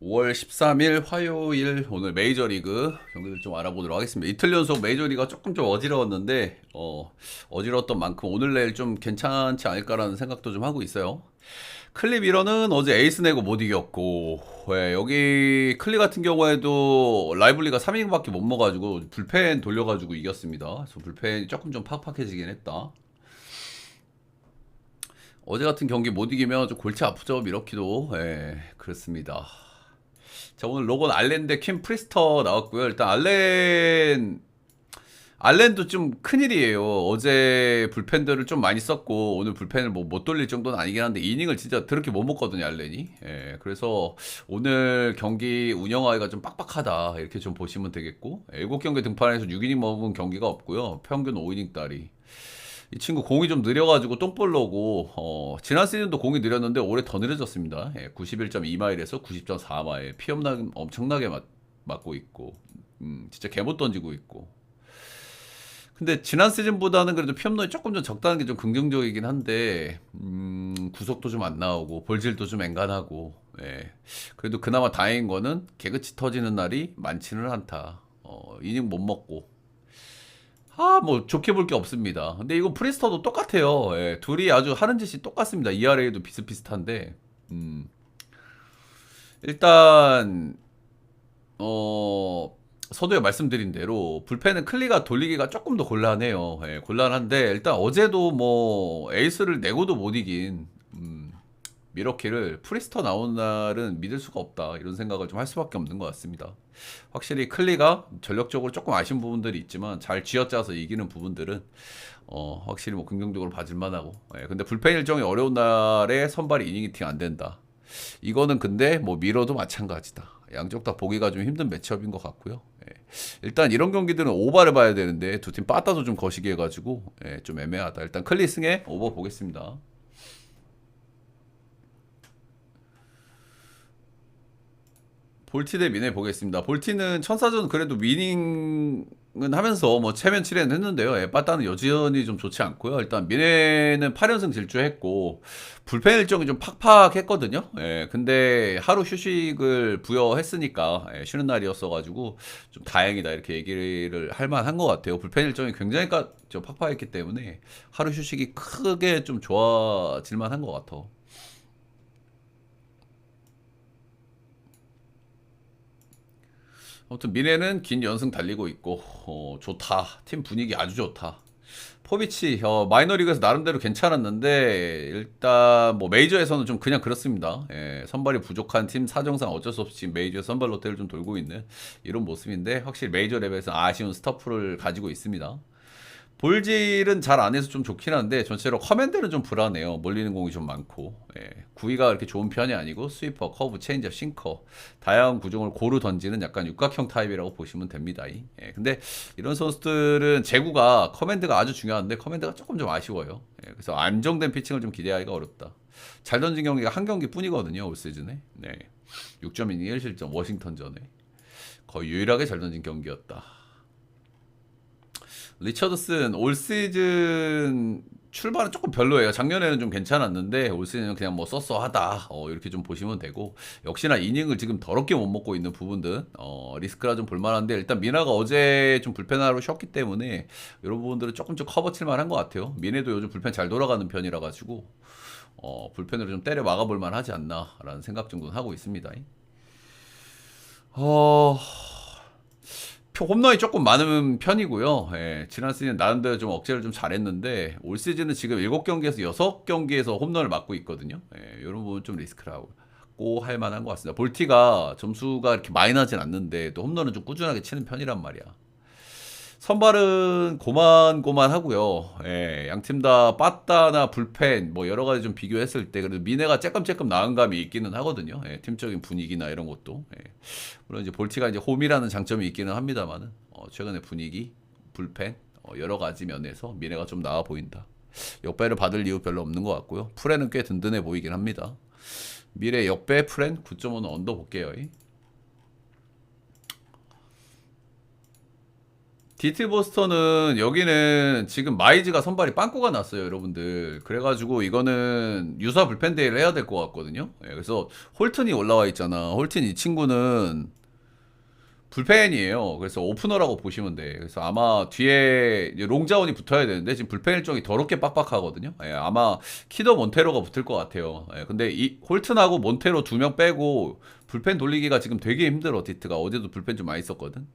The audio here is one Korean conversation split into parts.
5월 13일 화요일 오늘 메이저리그 경기를 좀 알아보도록 하겠습니다. 이틀 연속 메이저리가 조금 좀 어지러웠는데 어지러웠던 만큼 오늘 내일 좀 괜찮지 않을까라는 생각도 좀 하고 있어요. 클리 미러는 어제 에이스 내고 못 이겼고 여기 클리 같은 경우에도 라이블리가 3이닝밖에 못 먹어가지고 불펜 돌려가지고 이겼습니다. 그래서 불펜이 조금 좀 팍팍해지긴 했다. 어제 같은 경기 못 이기면 좀 골치 아프죠, 미러키도. 그렇습니다. 자, 오늘 로건 알렌 대 킴 프리스터 나왔고요. 일단 알렌도 좀 큰일이에요. 어제 불펜들을 좀 많이 썼고 오늘 불펜을 뭐 못 돌릴 정도는 아니긴 한데 이닝을 진짜 더럽게 못 먹거든요, 알렌이. 그래서 오늘 경기 운영하기가 좀 빡빡하다 이렇게 좀 보시면 되겠고 7경기 등판해서 6이닝 먹은 경기가 없고요. 평균 5이닝 따리. 이 친구 공이 좀 느려가지고 똥볼로고 지난 시즌도 공이 느렸는데 올해 더 느려졌습니다. 91.2마일에서 90.4마일 피업락 엄청나게 맞고 있고 진짜 개못 던지고 있고 근데 지난 시즌보다는 그래도 피업률이 조금 좀 적다는 게 좀 긍정적이긴 한데 구속도 좀 안 나오고 볼질도 좀 앵간하고 그래도 그나마 다행인 거는 개그치 터지는 날이 많지는 않다. 이닝 못 먹고 뭐 좋게 볼 게 없습니다. 근데 이거 프리스터도 똑같아요. 둘이 아주 하는 짓이 똑같습니다. ERA도 비슷비슷한데 일단 서두에 말씀드린 대로 불펜은 클리가 돌리기가 조금 더 곤란해요. 곤란한데 일단 어제도 뭐 에이스를 내고도 못 이긴 미러키를 프리스터 나온 날은 믿을 수가 없다 이런 생각을 좀 할 수밖에 없는 것 같습니다. 확실히 클리가 전력적으로 조금 아쉬운 부분들이 있지만 잘 쥐어짜서 이기는 부분들은 확실히 뭐 긍정적으로 봐줄 만하고 근데 불펜 일정이 어려운 날에 선발이 이닝 히팅 안 된다. 이거는 근데 뭐 미러도 마찬가지다. 양쪽 다 보기가 좀 힘든 매치업인 것 같고요. 일단 이런 경기들은 오버를 봐야 되는데 두 팀 빠따도 좀 거시기 해가지고 좀 애매하다. 일단 클리 승에 오버 보겠습니다. 볼티 대 미네 보겠습니다. 볼티는 천사전 그래도 위닝은 하면서 뭐 체면 치레는 했는데요. 빠따는 여전히 좀 좋지 않고요. 일단 미네는 8연승 질주했고 불펜 일정이 좀 팍팍했거든요. 근데 하루 휴식을 부여했으니까 쉬는 날이었어가지고 좀 다행이다 이렇게 얘기를 할 만한 것 같아요. 불펜 일정이 굉장히 좀 팍팍했기 때문에 하루 휴식이 크게 좀 좋아질 만한 것 같아. 아무튼 미네는 긴 연승 달리고 있고 좋다. 팀 분위기 아주 좋다. 포비치 마이너리그에서 나름대로 괜찮았는데 일단 뭐 메이저에서는 좀 그냥 그렇습니다. 선발이 부족한 팀 사정상 어쩔 수 없이 메이저 선발 로테를 좀 돌고 있는 이런 모습인데 확실히 메이저 레벨에서 아쉬운 스타프를 가지고 있습니다. 볼질은 잘 안 해서 좀 좋긴 한데 전체로 커맨드는 좀 불안해요. 몰리는 공이 좀 많고 구위가 그렇게 좋은 편이 아니고 스위퍼, 커브, 체인지업, 싱커 다양한 구종을 고루 던지는 약간 육각형 타입이라고 보시면 됩니다. 근데 이런 선수들은 제구가 커맨드가 아주 중요한데 커맨드가 조금 좀 아쉬워요. 그래서 안정된 피칭을 좀 기대하기가 어렵다. 잘 던진 경기가 한 경기뿐이거든요. 올 시즌에 6.2 1실점 워싱턴전에 거의 유일하게 잘 던진 경기였다. 리처드슨 올 시즌 출발은 조금 별로예요. 작년에는 좀 괜찮았는데 올 시즌은 그냥 뭐 쏘쏘하다 이렇게 좀 보시면 되고 역시나 이닝을 지금 더럽게 못 먹고 있는 부분들 리스크라 좀 볼만한데 일단 미나가 어제 좀 불펜하러 쉬었기 때문에 이런 부분들은 조금 좀 커버 칠만한 것 같아요. 미네도 요즘 불펜 잘 돌아가는 편이라 가지고 불펜으로 좀 때려 막아볼 만하지 않나라는 생각 정도는 하고 있습니다. 어... 홈런이 조금 많은 편이고요. 지난 시즌 나름대로 좀 억제를 좀 잘했는데 올 시즌은 지금 7경기에서 6경기에서 홈런을 맞고 있거든요. 이런 부분 좀 리스크라고 할 만한 것 같습니다. 볼티가 점수가 이렇게 많이 나진 않는데 또 홈런은 좀 꾸준하게 치는 편이란 말이야. 선발은 고만고만하고요. 양팀 다 빠따나 불펜 뭐 여러 가지 좀 비교했을 때 그래도 미네가 쬐끔쬐끔 나은 감이 있기는 하거든요. 팀적인 분위기나 이런 것도. 물론 이제 볼티가 이제 홈이라는 장점이 있기는 합니다만은 최근에 분위기, 불펜 여러 가지 면에서 미네가 좀 나아 보인다. 역배를 받을 이유 별로 없는 것 같고요. 프렌은 꽤 든든해 보이긴 합니다. 미래 역배 프렌 9.5는 언더 볼게요. 디트 보스턴은 여기는 지금 마이즈가 선발이 빵꾸가 났어요, 여러분들. 그래가지고 이거는 유사 불펜 대회를 해야 될 것 같거든요. 예, 그래서 홀튼이 올라와 있잖아. 홀튼 이 친구는 불펜이에요. 그래서 오프너라고 보시면 돼. 그래서 아마 뒤에 이제 롱자원이 붙어야 되는데 지금 불펜 일정이 더럽게 빡빡하거든요. 예, 아마 키더 몬테로가 붙을 것 같아요. 예, 근데 이 홀튼하고 몬테로 두 명 빼고 불펜 돌리기가 지금 되게 힘들어. 디트가 어제도 불펜 좀 많이 썼거든.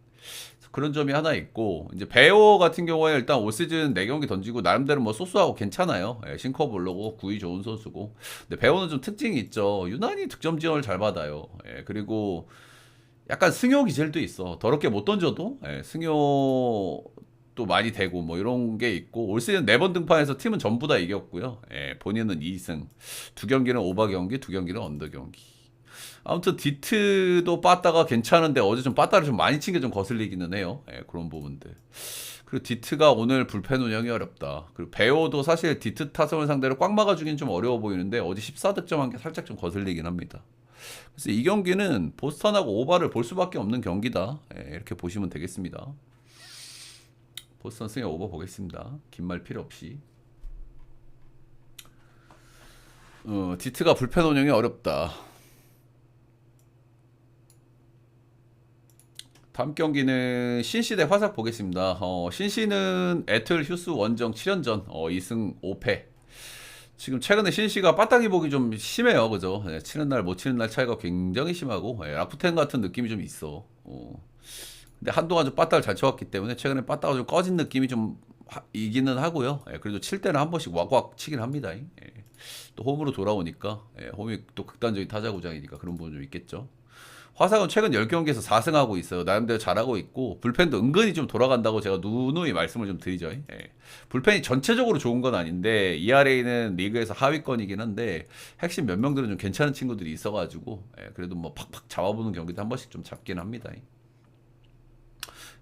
그런 점이 하나 있고 이제 베어 같은 경우에 일단 올 시즌 4경기 던지고 나름대로 뭐 소스하고 괜찮아요. 예, 싱커 볼로고 구위 좋은 선수고. 근데 베어는 좀 특징이 있죠. 유난히 득점 지원을 잘 받아요. 예, 그리고 약간 승효 기질도 있어. 더럽게 못 던져도 승효도 많이 되고 뭐 이런 게 있고 올 시즌 4번 등판해서 팀은 전부 다 이겼고요. 예, 본인은 2승. 두 경기는 오버 경기, 두 경기는 언더 경기. 아무튼 디트도 빠따가 괜찮은데 어제 좀 빠따를 좀 많이 친 게 좀 거슬리기는 해요. 예, 그런 부분들. 그리고 디트가 오늘 불펜 운영이 어렵다. 그리고 베오도 사실 디트 타선을 상대로 꽉 막아주긴 좀 어려워 보이는데 어제 14득점한 게 살짝 좀 거슬리긴 합니다. 그래서 이 경기는 보스턴하고 오바를 볼 수밖에 없는 경기다. 예, 이렇게 보시면 되겠습니다. 보스턴 승에 오버 보겠습니다. 긴 말 필요 없이. 디트가 불펜 운영이 어렵다. 다음 경기는 신시 대 화삭 보겠습니다. 신시는 애틀 휴스 원정 7연전 2승 5패. 지금 최근에 신시가 빠따기 보기 좀 심해요, 그죠? 예, 치는 날 못 치는 날 차이가 굉장히 심하고 예, 라프텐 같은 느낌이 좀 있어. 근데 한동안 좀 빠따를 잘 쳐왔기 때문에 최근에 빠따가 좀 꺼진 느낌이 좀 이기는 하고요. 예, 그래도 칠 때는 한 번씩 왁왁 치긴 합니다. 예. 또 홈으로 돌아오니까 예, 홈이 또 극단적인 타자 구장이니까 그런 부분 좀 있겠죠. 화상은 최근 10경기에서 4승하고 있어요. 나름대로 잘하고 있고 불펜도 은근히 좀 돌아간다고 제가 누누이 말씀을 좀 드리죠. 예. 불펜이 전체적으로 좋은 건 아닌데 ERA는 리그에서 하위권이긴 한데 핵심 몇 명들은 좀 괜찮은 친구들이 있어가지고 예, 그래도 뭐 팍팍 잡아보는 경기도 한 번씩 좀 잡긴 합니다.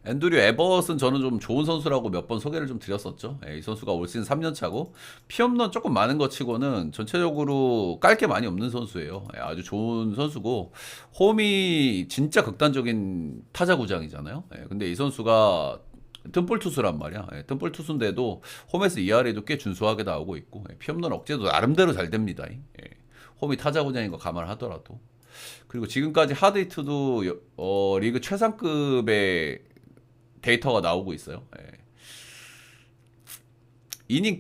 앤드류 에버슨 저는 좀 좋은 선수라고 몇 번 소개를 좀 드렸었죠. 예, 이 선수가 올 시즌 3년 차고 피홈런 조금 많은 것 치고는 전체적으로 깔 게 많이 없는 선수예요. 예, 아주 좋은 선수고 홈이 진짜 극단적인 타자 구장이잖아요. 예, 근데 이 선수가 뜬볼 투수란 말이야. 예, 뜬볼 투수인데도 홈에서 ERA도 꽤 준수하게 나오고 있고 예, 피홈런 억제도 나름대로 잘 됩니다. 예, 홈이 타자 구장인 거 감안하더라도 그리고 지금까지 하드히트도 리그 최상급의 데이터가 나오고 있어요. 예. 이닝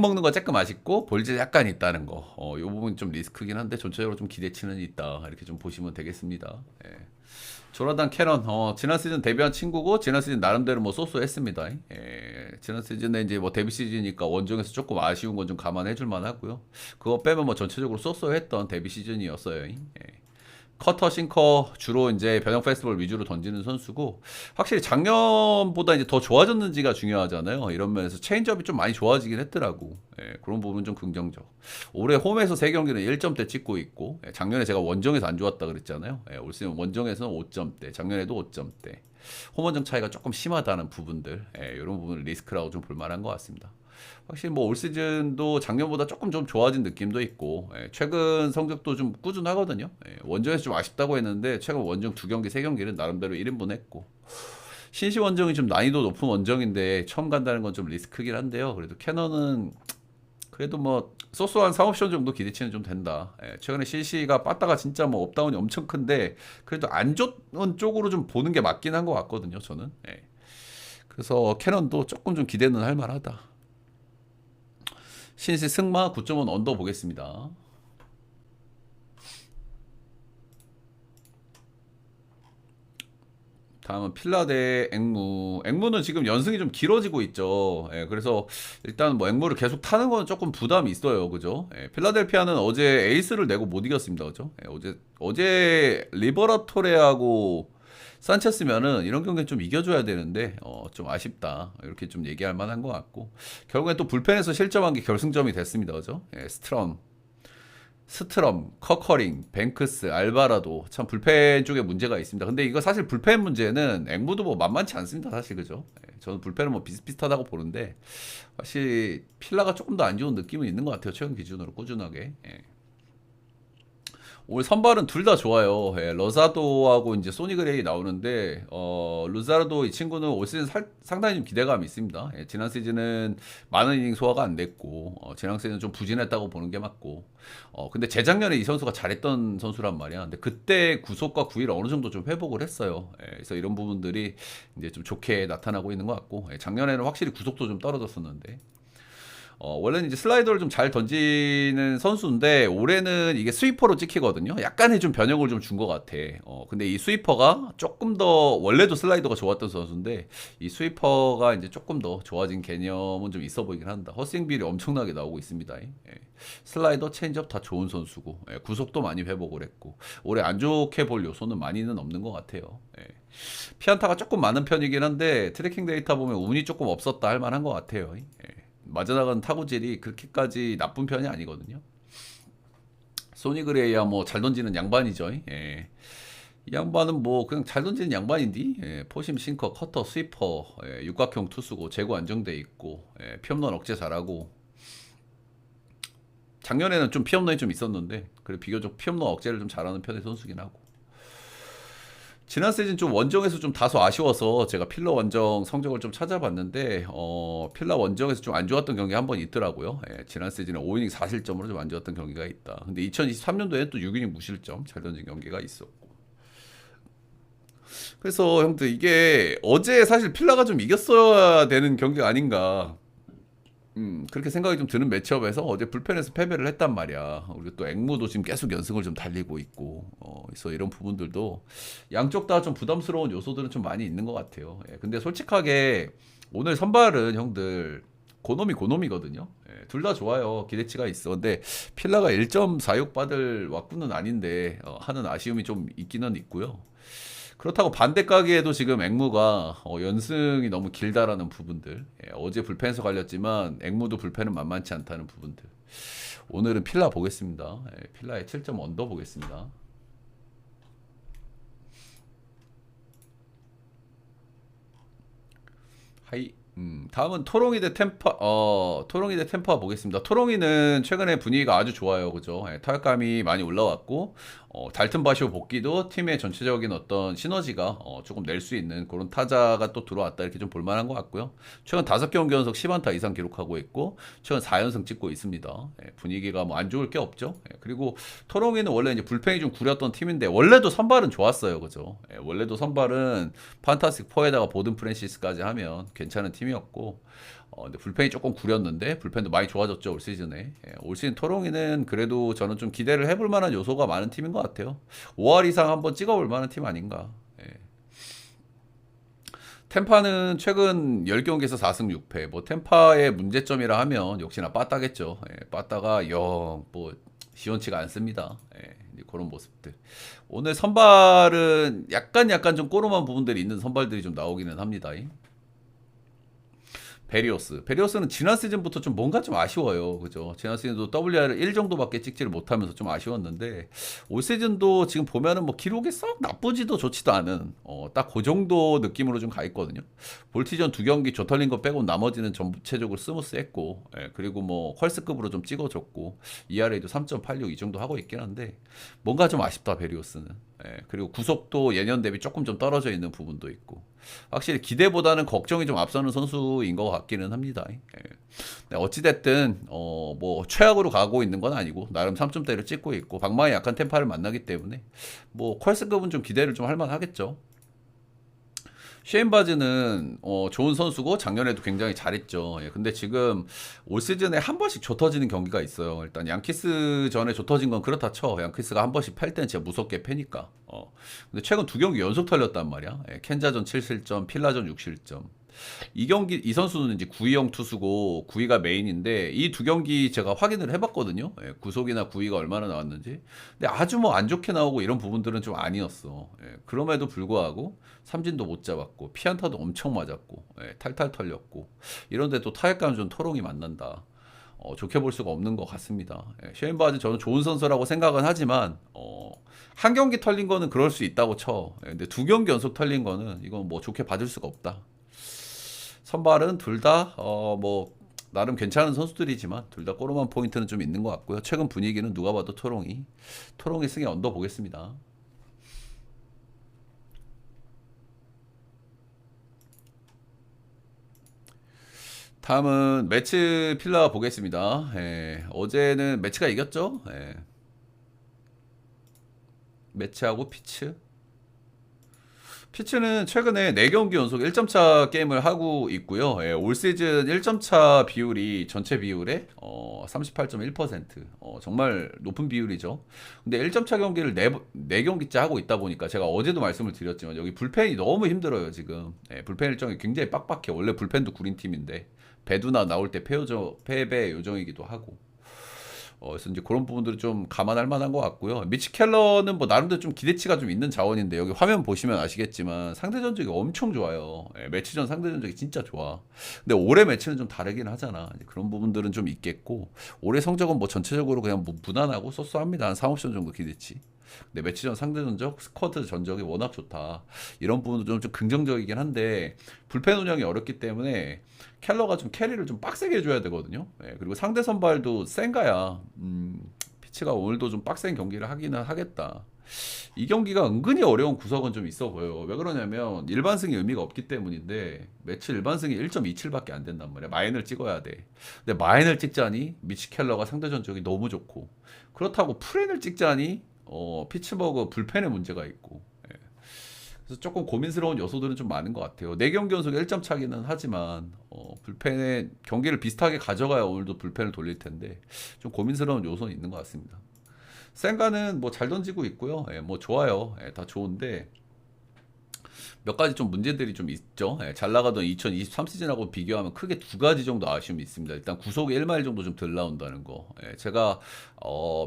먹는 거 조금 아쉽고 볼질 약간 있다는 거. 이 부분 좀 리스크긴 한데 전체적으로 좀 기대치는 있다. 이렇게 좀 보시면 되겠습니다. 예. 조나단 캐런 지난 시즌 데뷔한 친구고 지난 시즌 나름대로 뭐 쏘쏘했습니다. 예. 지난 시즌에 이제 뭐 데뷔 시즌이니까 원정에서 조금 아쉬운 건 좀 감안해 줄 만하고요. 그거 빼면 뭐 전체적으로 쏘쏘했던 데뷔 시즌이었어요. 예. 커터, 싱커 주로 이제 변형 페스티벌 위주로 던지는 선수고 확실히 작년보다 이제 더 좋아졌는지가 중요하잖아요. 이런 면에서 체인지업이 좀 많이 좋아지긴 했더라고. 예, 그런 부분 좀 긍정적. 올해 홈에서 3경기는 1점대 찍고 있고 예, 작년에 제가 원정에서 안 좋았다 그랬잖아요. 예, 올 시즌 원정에서는 5점대, 작년에도 5점대. 홈원정 차이가 조금 심하다는 부분들 예, 이런 부분을 리스크라고 좀 볼만한 것 같습니다. 확실히 뭐 올 시즌도 작년보다 조금 좀 좋아진 느낌도 있고 예, 최근 성적도 좀 꾸준하거든요. 예, 원정에서 좀 아쉽다고 했는데 최근 원정 2경기 3경기는 나름대로 1인분 했고 신시 원정이 좀 난이도 높은 원정인데 처음 간다는 건 좀 리스크긴 한데요. 그래도 캐논은 그래도 뭐 소소한 상옵션 정도 기대치는 좀 된다. 예, 최근에 CC가 빠따가 진짜 뭐 업다운이 엄청 큰데 그래도 안 좋은 쪽으로 좀 보는 게 맞긴 한 것 같거든요. 저는. 예. 그래서 캐논도 조금 좀 기대는 할 만하다. 신시 승마 9.5 언더 보겠습니다. 다음은 필라 대 앵무. 앵무는 지금 연승이 좀 길어지고 있죠. 예, 그래서 일단 뭐 앵무를 계속 타는 건 조금 부담이 있어요. 그죠? 예, 필라델피아는 어제 에이스를 내고 못 이겼습니다. 그죠? 예, 어제 리버라토레하고 산체스면은 이런 경기는 좀 이겨줘야 되는데 좀 아쉽다. 이렇게 좀 얘기할 만한 것 같고 결국엔 또 불펜에서 실점한 게 결승점이 됐습니다. 그죠? 예, 스트럼, 커커링, 뱅크스, 알바라도 참 불펜 쪽에 문제가 있습니다. 근데 이거 사실 불펜 문제는 앵무도 뭐 만만치 않습니다. 사실 그죠? 예, 저는 불펜은 뭐 비슷비슷하다고 보는데 사실 필라가 조금 더 안 좋은 느낌은 있는 것 같아요. 최근 기준으로 꾸준하게. 예. 오늘 선발은 둘 다 좋아요. 예, 러자도하고 이제 소니 그레이 나오는데 루자르도 이 친구는 올 시즌 상당히 좀 기대감이 있습니다. 예, 지난 시즌은 많은 이닝 소화가 안 됐고 지난 시즌은 좀 부진했다고 보는 게 맞고 근데 재작년에 이 선수가 잘했던 선수란 말이야. 근데 그때 구속과 구위를 어느 정도 좀 회복을 했어요. 예, 그래서 이런 부분들이 이제 좀 좋게 나타나고 있는 것 같고 작년에는 확실히 구속도 좀 떨어졌었는데 원래는 이제 슬라이더를 좀 잘 던지는 선수인데 올해는 이게 스위퍼로 찍히거든요. 약간의 좀 변형을 좀 준 것 같아. 근데 이 스위퍼가 조금 더 원래도 슬라이더가 좋았던 선수인데 이 스위퍼가 이제 조금 더 좋아진 개념은 좀 있어 보이긴 한다. 허스윙 비율이 엄청나게 나오고 있습니다. 예. 슬라이더, 체인지업 다 좋은 선수고 구속도 많이 회복을 했고 올해 안 좋게 볼 요소는 많이는 없는 것 같아요. 피안타가 조금 많은 편이긴 한데 트래킹 데이터 보면 운이 조금 없었다 할 만한 것 같아요. 맞아나가는 타구질이 그렇게까지 나쁜 편이 아니거든요. 소니 그레이야 뭐 잘 던지는 양반이죠. 예. 이 양반은 뭐 그냥 잘 던지는 양반인디. 예. 포심, 싱커, 커터, 스위퍼, 육각형 투수고 재고 안정돼 있고 피홈런 억제 잘하고 작년에는 좀 피홈런이 좀 있었는데 그래 비교적 피홈런 억제를 좀 잘하는 편의 선수긴 하고 지난 시즌 좀 원정에서 좀 다소 아쉬워서 제가 필러 원정 성적을 좀 찾아봤는데 필러 원정에서 좀 안 좋았던 경기 한 번 있더라고요. 지난 시즌에 5이닝 4실점으로 좀 안 좋았던 경기가 있다. 근데 2023년도에 또 6이닝 무실점 잘 던진 경기가 있었고. 그래서 형들 이게 어제 사실 필라가 좀 이겼어야 되는 경기가 아닌가. 그렇게 생각이 좀 드는 매치업에서 어제 불펜에서 패배를 했단 말이야. 그리고 또 앵무도 지금 계속 연승을 좀 달리고 있고, 그래서 이런 부분들도 양쪽 다 좀 부담스러운 요소들은 좀 많이 있는 것 같아요. 근데 솔직하게 오늘 선발은 형들 고놈이거든요. 둘 다 좋아요. 기대치가 있어. 근데 필라가 1.46 받을 왁구는 아닌데 하는 아쉬움이 좀 있기는 있고요. 그렇다고 반대 가기에도 지금 앵무가 연승이 너무 길다라는 부분들 어제 불펜에서 갈렸지만 앵무도 불펜은 만만치 않다는 부분들 오늘은 필라 보겠습니다. 필라의 7점 언더 보겠습니다. 하이 다음은 토롱이 대 템파 토롱이 대 템파 보겠습니다. 토롱이는 최근에 분위기가 아주 좋아요. 그죠? 타격감이 많이 올라왔고 달튼 바쇼 복귀도 팀의 전체적인 어떤 시너지가 조금 낼 수 있는 그런 타자가 또 들어왔다 이렇게 좀 볼만한 것 같고요. 최근 5경기 연속 10안타 이상 기록하고 있고 최근 4연승 찍고 있습니다. 분위기가 뭐 안 좋을 게 없죠. 그리고 토롱이는 원래 이제 불펜이 좀 구렸던 팀인데 원래도 선발은 좋았어요. 그죠? 원래도 선발은 판타스틱 4에다가 보든 프랜시스까지 하면 괜찮은 팀이었고 근데 불펜이 조금 구렸는데 불펜도 많이 좋아졌죠 올 시즌에. 올 시즌 토롱이는 그래도 저는 좀 기대를 해볼 만한 요소가 많은 팀인 것 같아요. 5할 이상 한번 찍어볼 만한 팀 아닌가. 템파는 최근 10경기에서 4승 6패. 뭐 템파의 문제점이라 하면 역시나 빠따겠죠. 빠따가 영 뭐 시원치가 않습니다. 그런 모습들. 오늘 선발은 약간 좀 꼬름한 부분들이 있는 선발들이 좀 나오기는 합니다. 베리오스는 지난 시즌부터 좀 뭔가 좀 아쉬워요. 그죠? 지난 시즌도 WR을 1 정도밖에 찍지를 못하면서 좀 아쉬웠는데 올 시즌도 지금 보면은 뭐 기록이 썩 나쁘지도 좋지도 않은 딱 그 정도 느낌으로 좀 가 있거든요. 볼티전 2경기 조털린 거 빼고 나머지는 전체적으로 스무스했고 그리고 뭐 컬스급으로 좀 찍어줬고 ERA도 3.86 이 정도 하고 있긴 한데 뭔가 좀 아쉽다 베리오스는. 그리고 구속도 예년 대비 조금 좀 떨어져 있는 부분도 있고 확실히 기대보다는 걱정이 좀 앞서는 선수인 것 같기는 합니다. 어찌됐든 뭐 최악으로 가고 있는 건 아니고 나름 3점대를 찍고 있고 방망이 약한 템파를 만나기 때문에 뭐 퀄스급은 좀 기대를 좀 할 만하겠죠. 쉐인바즈는 좋은 선수고 작년에도 굉장히 잘했죠. 근데 지금 올 시즌에 한 번씩 조 터지는 경기가 있어요. 일단 양키스 전에 조 터진 건 그렇다 쳐. 양키스가 한 번씩 팰 때는 진짜 무섭게 패니까. 근데 최근 2경기 연속 털렸단 말이야. 켄자전 7실점, 필라전 6실점. 이 선수는 이제 9위형 투수고 9위가 메인인데 이 2경기 제가 확인을 해봤거든요. 구속이나 9위가 얼마나 나왔는지. 근데 아주 뭐 안 좋게 나오고 이런 부분들은 좀 아니었어. 그럼에도 불구하고 삼진도 못 잡았고 피안타도 엄청 맞았고 탈탈 털렸고 이런데 또 타격감 좀 토롱이 만난다. 좋게 볼 수가 없는 것 같습니다. 쉐인바즈 저는 좋은 선수라고 생각은 하지만 한 경기 털린 거는 그럴 수 있다고 쳐. 근데 2경기 연속 털린 거는 이건 뭐 좋게 받을 수가 없다. 선발은 둘 다 뭐 나름 괜찮은 선수들이지만 둘 다 꼬로만 포인트는 좀 있는 것 같고요. 최근 분위기는 누가 봐도 토롱이 승에 언더 보겠습니다. 다음은 매치 필라 보겠습니다. 예, 어제는 매치가 이겼죠. 예, 매치하고 피츠는 최근에 4경기 연속 1점 차 게임을 하고 있고요. 예, 올 시즌 1점 차 비율이 전체 비율의 38.1%. 정말 높은 비율이죠. 근데 1점 차 경기를 4경기째 하고 있다 보니까 제가 어제도 말씀을 드렸지만 여기 불펜이 너무 힘들어요, 지금. 예, 불펜 일정이 굉장히 빡빡해. 원래 불펜도 구린 팀인데 배두나 나올 때 패배 요정이기도 하고. 그래서 이제 그런 부분들이 좀 감안할 만한 것 같고요. 미치 켈러는 뭐 나름대로 좀 기대치가 좀 있는 자원인데 여기 화면 보시면 아시겠지만 상대 전적이 엄청 좋아요. 예, 매치 전 상대 전적이 진짜 좋아. 근데 올해 매치는 좀 다르긴 하잖아. 이제 그런 부분들은 좀 있겠고 올해 성적은 뭐 전체적으로 그냥 뭐 무난하고 쏘쏘합니다. 한 3옵션 정도 기대치. 근데 매치 전 상대 전적, 스쿼트 전적이 워낙 좋다. 이런 부분도 좀 긍정적이긴 한데 불펜 운영이 어렵기 때문에 켈러가 좀 캐리를 좀 빡세게 해줘야 되거든요. 예, 그리고 상대 선발도 센가야. 피치가 오늘도 좀 빡센 경기를 하기는 하겠다. 이 경기가 은근히 어려운 구석은 좀 있어 보여요. 왜 그러냐면 일반승이 의미가 없기 때문인데 매치 일반승이 1.27밖에 안 된단 말이야. 마인을 찍어야 돼. 근데 마인을 찍자니 미치 켈러가 상대 전적이 너무 좋고 그렇다고 프렌을 찍자니 피츠버그 불펜에 문제가 있고 예. 그래서 조금 고민스러운 요소들은 좀 많은 것 같아요. 4경기 연속 1점 차기는 하지만 불펜에 경기를 비슷하게 가져가야 오늘도 불펜을 돌릴 텐데 좀 고민스러운 요소는 있는 것 같습니다. 센가는 뭐 잘 던지고 있고요. 예, 뭐 좋아요. 예, 다 좋은데 몇 가지 좀 문제들이 좀 있죠. 예, 잘 나가던 2023 시즌하고 비교하면 크게 2가지 정도 아쉬움이 있습니다. 일단 구속이 1마일 정도 좀 덜 나온다는 거. 예, 제가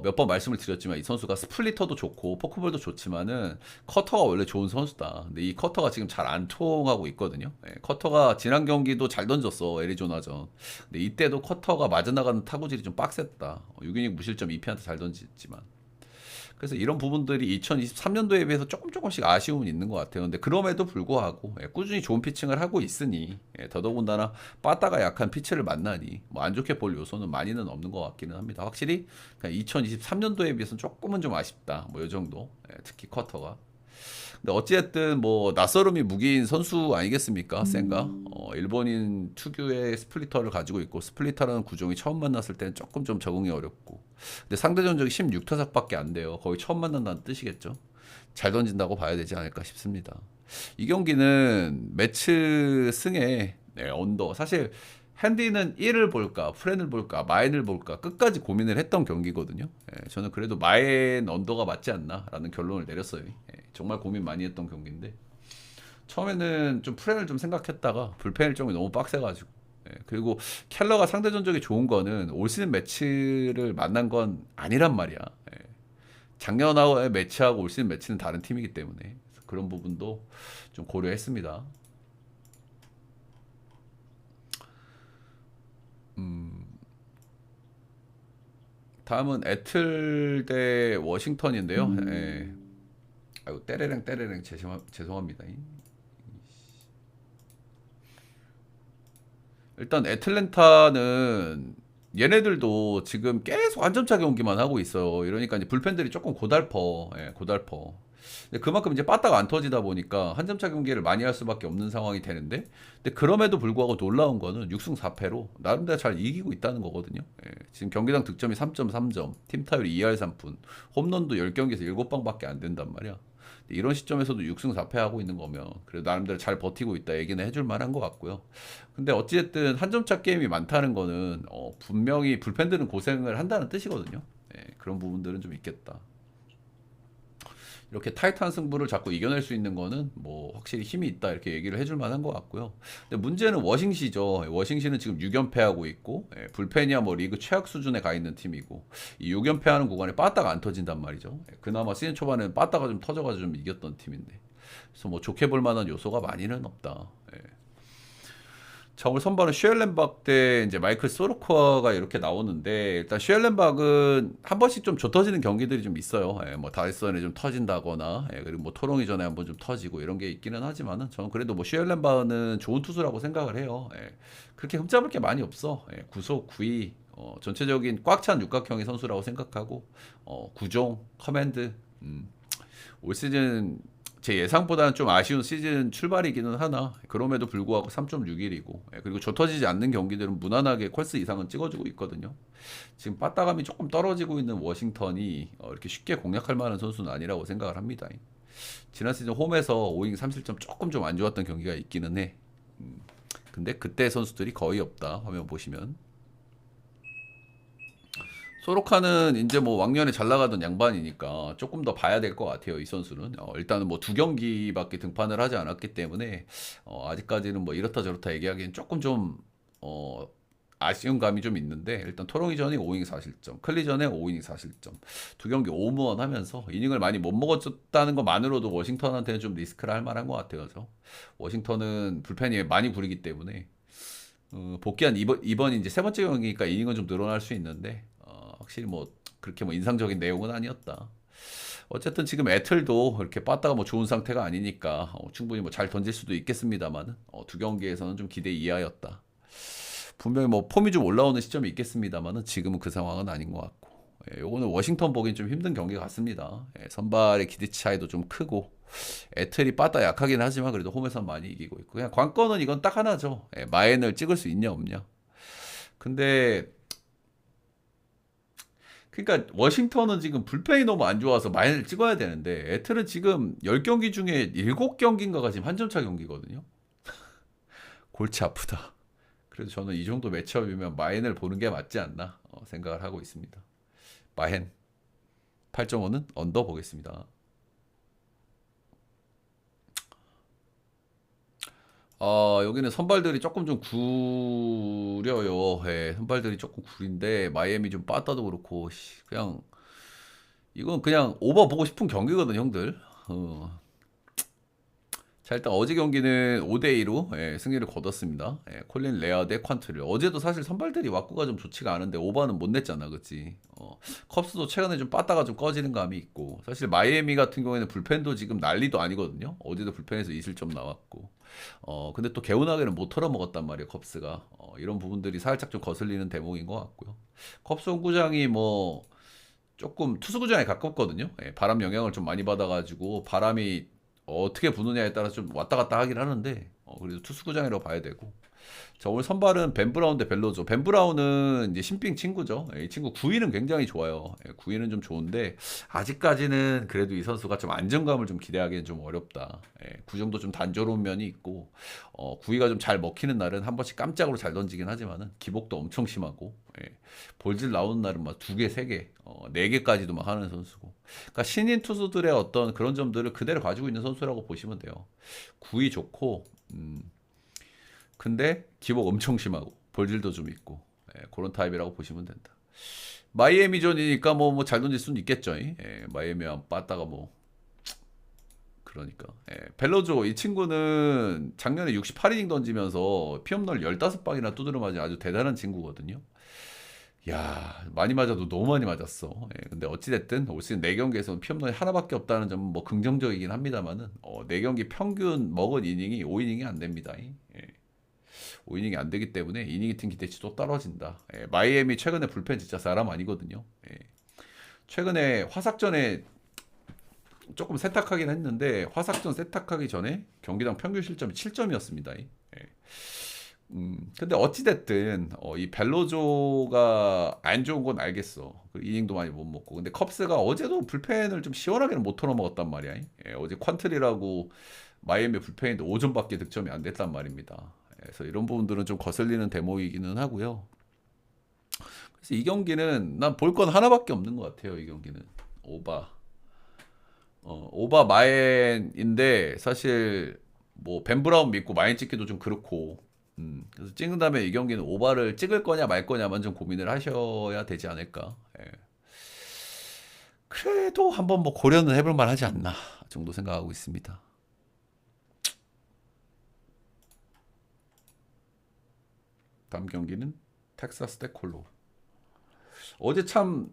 몇 번 말씀을 드렸지만 이 선수가 스플리터도 좋고 포크볼도 좋지만은 커터가 원래 좋은 선수다. 근데 이 커터가 지금 잘 안 통하고 있거든요. 예, 커터가 지난 경기도 잘 던졌어. 애리조나전. 근데 이때도 커터가 맞아 나가는 타구질이 좀 빡셌다. 6이닝 무실점 2피한테 잘 던지지만. 그래서 이런 부분들이 2023년도에 비해서 조금씩 아쉬움은 있는 것 같아요. 근데 그럼에도 불구하고 꾸준히 좋은 피칭을 하고 있으니 더더군다나 빠따가 약한 피치를 만나니 뭐 안 좋게 볼 요소는 많이는 없는 것 같기는 합니다. 확실히 2023년도에 비해서는 조금은 좀 아쉽다. 뭐 이 정도. 특히 쿼터가. 근데 어찌됐든 뭐 낯설음이 무기인 선수 아니겠습니까? 센가? 일본인 특유의 스플리터를 가지고 있고 스플리터라는 구종이 처음 만났을 때는 조금 좀 적응이 어렵고 근데 상대 전적이 16타석밖에 안 돼요. 거의 처음 만난다는 뜻이겠죠. 잘 던진다고 봐야 되지 않을까 싶습니다. 이 경기는 매치 승에 언더 사실 핸디는 1을 볼까, 프렌을 볼까, 마인을 볼까 끝까지 고민을 했던 경기거든요. 저는 그래도 마인 언더가 맞지 않나라는 결론을 내렸어요. 정말 고민 많이 했던 경기인데 처음에는 좀 프렌을 좀 생각했다가 불펜 일정이 너무 빡세가지고 그리고 켈러가 상대 전적이 좋은 거는 올 시즌 매치를 만난 건 아니란 말이야. 작년하고의 매치하고 올 시즌 매치는 다른 팀이기 때문에 그런 부분도 좀 고려했습니다. 다음은 애틀 대 워싱턴인데요. 아이고 때레랭 죄송합니다. 일단 애틀랜타는 얘네들도 지금 계속 안점차 경기만 하고 있어요. 이러니까 이제 불펜들이 조금 고달퍼. 근데 그만큼 이제 빠따가 안 터지다 보니까 한점차 경기를 많이 할 수밖에 없는 상황이 되는데, 근데 그럼에도 불구하고 놀라운 거는 6승 4패로 나름대로 잘 이기고 있다는 거거든요. 지금 경기당 득점이 3.3점, 팀 타율이 2할 3푼, 홈런도 10경기에서 7방밖에 안 된단 말이야. 이런 시점에서도 6승 4패 하고 있는 거면 그래도 나름대로 잘 버티고 있다 얘기는 해줄 만한 것 같고요. 근데 어찌됐든 한 점차 게임이 많다는 거는 분명히 불펜들은 고생을 한다는 뜻이거든요. 그런 부분들은 좀 있겠다. 이렇게 타이트한 승부를 자꾸 이겨낼 수 있는 거는 뭐 확실히 힘이 있다 이렇게 얘기를 해줄 만한 것 같고요. 근데 문제는 워싱시죠. 워싱시는 지금 6연패하고 있고 불펜이야 뭐 리그 최악 수준에 가 있는 팀이고 이 6연패하는 구간에 빠따가 안 터진단 말이죠. 그나마 시즌 초반에는 빠따가 좀 터져가지고 좀 이겼던 팀인데 그래서 뭐 좋게 볼 만한 요소가 많이는 없다. 자, 오늘 선발은 슈엘렌박 대 이제 마이클 소르코어가 이렇게 나오는데, 일단 슈엘렌박은 한 번씩 좀 좁혀지는 경기들이 좀 있어요. 예, 뭐 다이슨에 좀 터진다거나, 예, 그리고 뭐 토롱이 전에 한번 좀 터지고 이런 게 있기는 하지만은 저는 그래도 뭐 슈엘렌박은 좋은 투수라고 생각을 해요. 예, 그렇게 흠잡을 게 많이 없어. 예, 구속, 구위, 전체적인 꽉 찬 육각형의 선수라고 생각하고, 구종, 커맨드, 올 시즌 제 예상보다는 좀 아쉬운 시즌 출발이기는 하나 그럼에도 불구하고 3.61이고 그리고 좁혀지지 않는 경기들은 무난하게 콜스 이상은 찍어주고 있거든요. 지금 빠따감이 조금 떨어지고 있는 워싱턴이 이렇게 쉽게 공략할 만한 선수는 아니라고 생각을 합니다. 지난 시즌 홈에서 5이닝 3실점 조금 좀 안 좋았던 경기가 있기는 해. 근데 그때 선수들이 거의 없다. 화면 보시면 소로카는 이제 뭐 왕년에 잘 나가던 양반이니까 조금 더 봐야 될 것 같아요. 이 선수는 일단은 뭐 두 경기밖에 등판을 하지 않았기 때문에 아직까지는 뭐 이렇다 저렇다 얘기하기엔 조금 좀 아쉬운 감이 좀 있는데 일단 토롱이 전이 5이닝 4실점, 클리 전에 5이닝 4실점 두 경기 오무원 하면서 이닝을 많이 못 먹었다는 것만으로도 워싱턴한테는 좀 리스크를 할 만한 것 같아요. 그래서 워싱턴은 불펜이 많이 부리기 때문에 복귀한 이번 이제 세 번째 경기니까 이닝은 좀 늘어날 수 있는데 확실히 뭐 그렇게 뭐 인상적인 내용은 아니었다. 어쨌든 지금 애틀도 이렇게 빠따가 뭐 좋은 상태가 아니니까 충분히 뭐 잘 던질 수도 있겠습니다만 두 경기에서는 좀 기대 이하였다. 분명히 뭐 폼이 좀 올라오는 시점이 있겠습니다만은 지금은 그 상황은 아닌 것 같고 요거는 워싱턴 보기엔 좀 힘든 경기 같습니다. 선발의 기대치 차이도 좀 크고 애틀이 빠따 약하긴 하지만 그래도 홈에서 많이 이기고 있고 그냥 관건은 이건 딱 하나죠. 마엔을 찍을 수 있냐 없냐. 근데 그러니까 워싱턴은 지금 불펜이 너무 안 좋아서 마인을 찍어야 되는데 애틀은 지금 10경기 중에 7경기인가가 지금 한 점차 경기거든요. 골치 아프다. 그래서 저는 이 정도 매치업이면 마인을 보는 게 맞지 않나 생각을 하고 있습니다. 마인 8.5는 언더 보겠습니다. 여기는 선발들이 조금 좀 구려요. 예, 선발들이 조금 구린데 마이애미 좀 빠따도 그렇고 그냥 이건 그냥 오버 보고 싶은 경기거든 형들. 자 일단 어제 경기는 5대2로 승리를 거뒀습니다. 콜린 레아 대 퀀트를 어제도 사실 선발들이 왁구가 좀 좋지가 않은데 오버는 못 냈잖아 그치. 컵스도 최근에 좀 빠따가 좀 꺼지는 감이 있고 사실 마이애미 같은 경우에는 불펜도 지금 난리도 아니거든요. 어제도 불펜에서 2실점 나왔고 근데 또 개운하게는 못 털어먹었단 말이에요 컵스가. 이런 부분들이 살짝 좀 거슬리는 대목인 것 같고요. 컵스 홈구장이 뭐 조금 투수구장에 가깝거든요. 바람 영향을 좀 많이 받아가지고 바람이 어떻게 부느냐에 따라 좀 왔다 갔다 하긴 하는데 그래도 투수구장이라고 봐야 되고 자 오늘 선발은 벤 브라운 대 벨로죠. 벤 브라운은 이제 신빙 친구죠. 이 친구 구위는 굉장히 좋아요. 구위는 좀 좋은데 아직까지는 그래도 이 선수가 좀 안정감을 좀 기대하기는 좀 어렵다. 구정도 좀 단조로운 면이 있고 구위가 좀 잘 먹히는 날은 한 번씩 깜짝으로 잘 던지긴 하지만은 기복도 엄청 심하고 볼질 나오는 날은 막 2개, 3개, 4개까지도 막 하는 선수고. 그러니까 신인 투수들의 어떤 그런 점들을 그대로 가지고 있는 선수라고 보시면 돼요. 구위 좋고 근데 기복 엄청 심하고 볼질도 좀 있고 그런 타입이라고 보시면 된다. 마이애미전이니까 뭐 잘 던질 수는 있겠죠. 마이애미와 빠따가 뭐 그러니까 벨로조 이 친구는 작년에 68이닝 던지면서 피홈런 15방이나 두드려 맞은 아주 대단한 친구거든요. 야 많이 맞아도 너무 많이 맞았어. 근데 어찌됐든 올 시즌 4경기에서는 피홈런이 하나밖에 없다는 점은 뭐 긍정적이긴 합니다만은 4경기 평균 먹은 이닝이 5이닝이 안 됩니다. 5이닝이 안 되기 때문에 이닝이 팀 기대치도 떨어진다. 마이애미 최근에 불펜 진짜 사람 아니거든요. 최근에 화삭전에 조금 세탁하긴 했는데 화삭전 세탁하기 전에 경기당 평균 실점이 7점이었습니다. 근데 어찌됐든 이 벨로조가 안 좋은 건 알겠어. 그 이닝도 많이 못 먹고. 근데 컵스가 어제도 불펜을 좀 시원하게는 못 털어먹었단 말이야. 어제 퀀트리라고 마이애미 불펜인데 5점밖에 득점이 안 됐단 말입니다. 그래서 이런 부분들은 좀 거슬리는 대목이기는 하고요. 그래서 이 경기는 난 볼 건 하나밖에 없는 것 같아요. 이 경기는 오바. 오바 마엔인데 사실 뭐 벤 브라운 믿고 마엔 찍기도 좀 그렇고 그래서 찍은 다음에 이 경기는 오바를 찍을 거냐 말 거냐만 좀 고민을 하셔야 되지 않을까. 그래도 한번 뭐 고려는 해볼 만하지 않나 정도 생각하고 있습니다. 다음 경기는 텍사스 대 콜로. 어제 참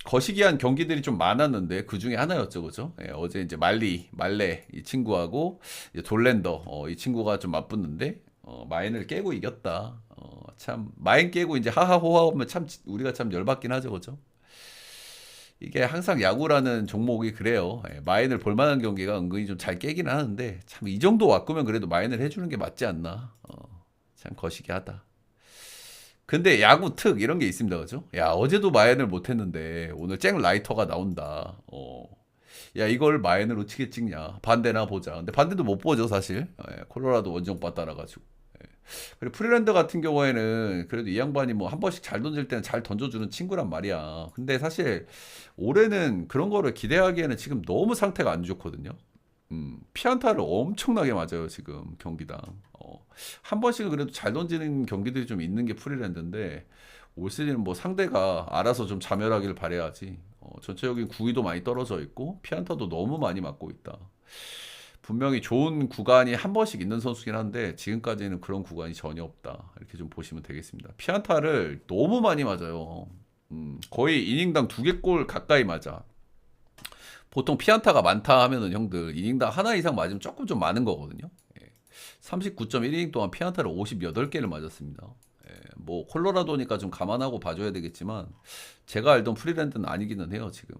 거시기한 경기들이 좀 많았는데 그 중에 하나였죠, 그죠? 예, 어제 이제 말레 이 친구하고 이제 돌랜더 이 친구가 좀 맞붙는데 마인을 깨고 이겼다. 참 마인 깨고 이제 하하호하하면 참 우리가 참 열받긴 하죠, 그죠? 이게 항상 야구라는 종목이 그래요. 예, 마인을 볼만한 경기가 은근히 좀 잘 깨긴 하는데 참 이 정도 와꾸면 그래도 마인을 해주는 게 맞지 않나? 참 거시기하다. 근데 야구 특 이런 게 있습니다. 그죠? 야, 어제도 마연을 못 했는데 오늘 잭 라이터가 나온다. 야, 이걸 마연을 어떻게 찍냐? 반대나 보자. 근데 반대도 못 보죠, 사실. 예, 콜로라도 원정바 따라가지고. 예. 그리고 프리랜드 같은 경우에는 그래도 이 양반이 뭐 한 번씩 잘 던질 때는 잘 던져주는 친구란 말이야. 근데 사실 올해는 그런 거를 기대하기에는 지금 너무 상태가 안 좋거든요. 피안타를 엄청나게 맞아요, 지금 경기당. 한 번씩은 그래도 잘 던지는 경기들이 좀 있는 게 프리랜드인데 올 시즌은 뭐 상대가 알아서 좀 자멸하길 바래야지. 전체적인 구위도 많이 떨어져 있고 피안타도 너무 많이 맞고 있다. 분명히 좋은 구간이 한 번씩 있는 선수긴 한데 지금까지는 그런 구간이 전혀 없다. 이렇게 좀 보시면 되겠습니다. 피안타를 너무 많이 맞아요. 거의 이닝당 2개 골 가까이 맞아. 보통 피안타가 많다 하면은 형들 이닝당 하나 이상 맞으면 조금 좀 많은 거거든요. 39.1이닝 동안 피안타를 58개를 맞았습니다. 뭐 콜로라도니까 좀 감안하고 봐줘야 되겠지만 제가 알던 프리랜드는 아니기는 해요 지금.